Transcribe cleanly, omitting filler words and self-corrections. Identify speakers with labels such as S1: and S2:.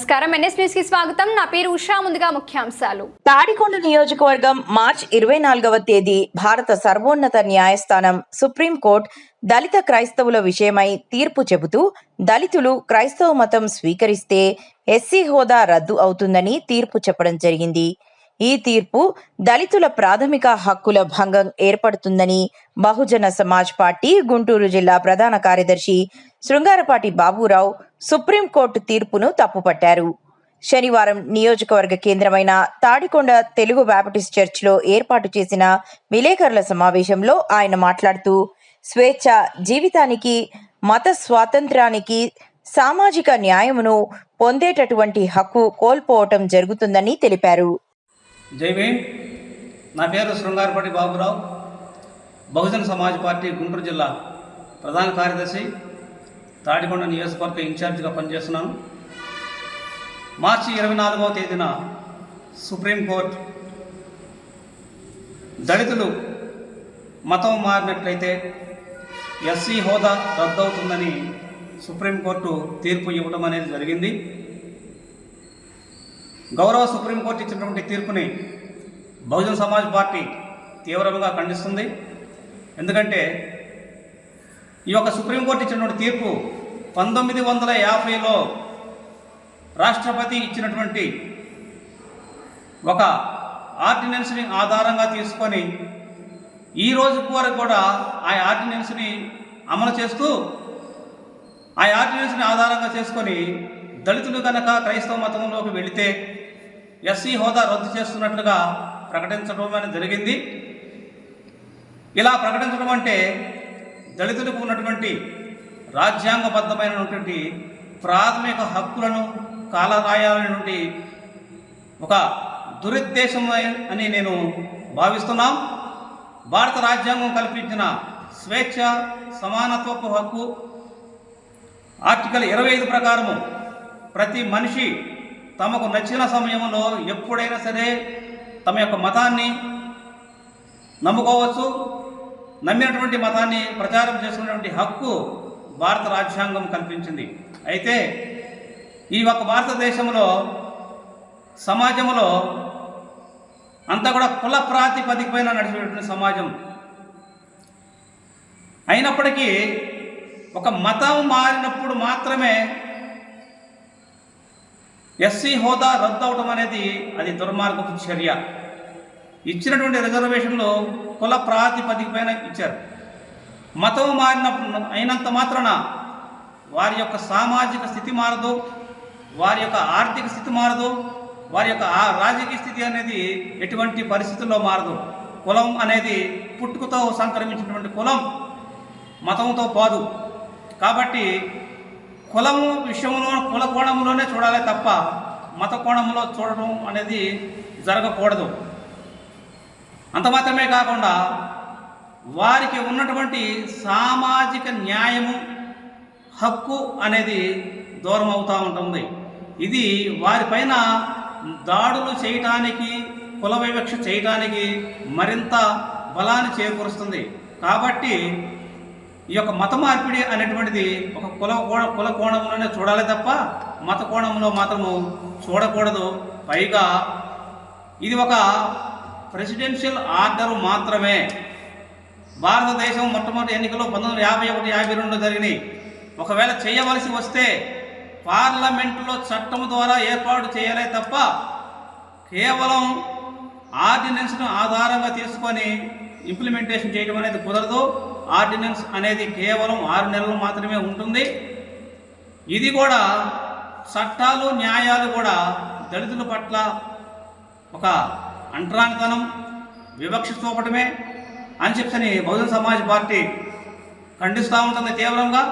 S1: నమస్కారం, NS news కి స్వాగతం. నా పేరు ఉషా. ముందుగా ముఖ్యాంశాలు.
S2: తాడికొండ నియోజకవర్గం మార్చ్ 24వ తేదీ భారత సర్వోన్నత న్యాయస్థానం సుప్రీంకోర్టు దళిత క్రైస్తవుల విషయమై తీర్పు చెబుతూ దళితులు క్రైస్తవ మతం స్వీకరిస్తే ఎస్సీ హోదా రద్దు అవుతుందని తీర్పు చెప్పడం జరిగింది. ఈ తీర్పు దళితుల ప్రాథమిక హక్కుల భంగం ఏర్పడుతుందని బహుజన సమాజ్ పార్టీ గుంటూరు జిల్లా ప్రధాన కార్యదర్శి శృంగారపాటి బాబురావు సుప్రీంకోర్టు తీర్పును తప్పుపట్టారు. శనివారం నియోజకవర్గ కేంద్రమైన తాడికొండ తెలుగు బాప్టిస్ట్ చర్చిలో ఏర్పాటు చేసిన విలేకరుల సమావేశంలో ఆయన మాట్లాడుతూ స్వేచ్ఛ జీవితానికి, మత స్వాతంత్ర్యానికి, సామాజిక న్యాయమును పొందేటటువంటి హక్కు కోల్పోవటం జరుగుతుందని తెలిపారు.
S3: జై భీమ్. నా పేరు శృంగారపాటి బాబురావు, బహుజన సమాజ్ పార్టీ గుంటూరు జిల్లా ప్రధాన కార్యదర్శి, తాడికొండ నియోజకవర్గ ఇన్ఛార్జిగా పనిచేస్తున్నాను. మార్చి 24వ తేదీన సుప్రీంకోర్టు దళితులు మతం మారినట్లయితే ఎస్సీ హోదా రద్దవుతుందని సుప్రీంకోర్టు తీర్పు ఇవ్వడం అనేది జరిగింది. గౌరవ సుప్రీంకోర్టు ఇచ్చినటువంటి తీర్పుని బహుజన సమాజ్ పార్టీ తీవ్రంగా ఖండిస్తుంది. ఎందుకంటే ఈ యొక్క సుప్రీంకోర్టు ఇచ్చినటువంటి తీర్పు 1950లో రాష్ట్రపతి ఇచ్చినటువంటి ఒక ఆర్డినెన్స్ని ఆధారంగా తీసుకొని ఈ రోజు వరకు కూడా ఆ ఆర్డినెన్స్ని అమలు చేస్తూ ఆ ఆర్డినెన్స్ని ఆధారంగా చేసుకొని దళితులు కనుక క్రైస్తవ మతంలోకి వెళితే ఎస్సీ హోదా రద్దు చేస్తున్నట్లుగా ప్రకటించడం అనేది జరిగింది. ఇలా ప్రకటించడం అంటే దళితులకు ఉన్నటువంటి రాజ్యాంగబద్ధమైనటువంటి ప్రాథమిక హక్కులను కాలరాయాలనేటువంటి ఒక దురుద్దేశం అని నేను భావిస్తున్నాం. భారత రాజ్యాంగం కల్పించిన స్వేచ్ఛ, సమానత్వపు హక్కు ఆర్టికల్ 25 ప్రకారము ప్రతి మనిషి తమకు నచ్చిన సమయంలో ఎప్పుడైనా సరే తమ యొక్క మతాన్ని నమ్ముకోవచ్చు, నమ్మినటువంటి మతాన్ని ప్రచారం చేసుకునేటువంటి హక్కు భారత రాజ్యాంగం కల్పించింది. అయితే ఈ యొక్క భారతదేశంలో సమాజంలో అంతా కూడా కుల ప్రాతిపదికపైన నడిచేటువంటి సమాజం అయినప్పటికీ ఒక మతం మారినప్పుడు మాత్రమే ఎస్సీ హోదా రద్దు అవడం అనేది అది దుర్మార్గపు చర్య. ఇచ్చినటువంటి రిజర్వేషన్లు కుల ప్రాతిపదికపైన ఇచ్చారు. మతం అయినంత మాత్రాన వారి యొక్క సామాజిక స్థితి మారదు, వారి యొక్క ఆర్థిక స్థితి మారదు, వారి యొక్క రాజకీయ స్థితి అనేది ఎటువంటి పరిస్థితుల్లో మారదు. కులం అనేది పుట్టుకతో సంక్రమించినటువంటి కులం మతంతో పోదు. కాబట్టి కులం విషయంలో కుల కోణంలోనే చూడాలి తప్ప మత కోణంలో చూడడం అనేది జరగకూడదు. అంత మాత్రమే కాకుండా వారికి ఉన్నటువంటి సామాజిక న్యాయము, హక్కు అనేది దూరం అవుతూ ఉంటుంది. ఇది వారిపైన దాడులు చేయటానికి, కుల వివక్ష చేయటానికి మరింత బలాన్ని చేకూరుస్తుంది. కాబట్టి ఈ యొక్క మత మార్పిడి అనేటువంటిది ఒక కుల కోణంలోనే చూడాలి తప్ప మత కోణంలో మాత్రము చూడకూడదు. పైగా ఇది ఒక ప్రెసిడెన్షియల్ ఆర్డర్ మాత్రమే. భారతదేశం మొట్టమొదటి ఎన్నికలు 1951, 52 జరిగినాయి. ఒకవేళ చేయవలసి వస్తే పార్లమెంటులో చట్టం ద్వారా ఏర్పాటు చేయాలే తప్ప కేవలం ఆర్డినెన్స్ను ఆధారంగా తీసుకొని ఇంప్లిమెంటేషన్ చేయడం అనేది కుదరదు. ఆర్డినెన్స్ అనేది కేవలం 6 నెలలు మాత్రమే ఉంటుంది. ఇది కూడా చట్టాలు, న్యాయాలు కూడా దళితుల పట్ల ఒక అంటరానితనం, వివక్ష చూపటమే అని చెప్పని బహుజన సమాజ్ పార్టీ ఖండిస్తూ ఉంటుంది తీవ్రంగా.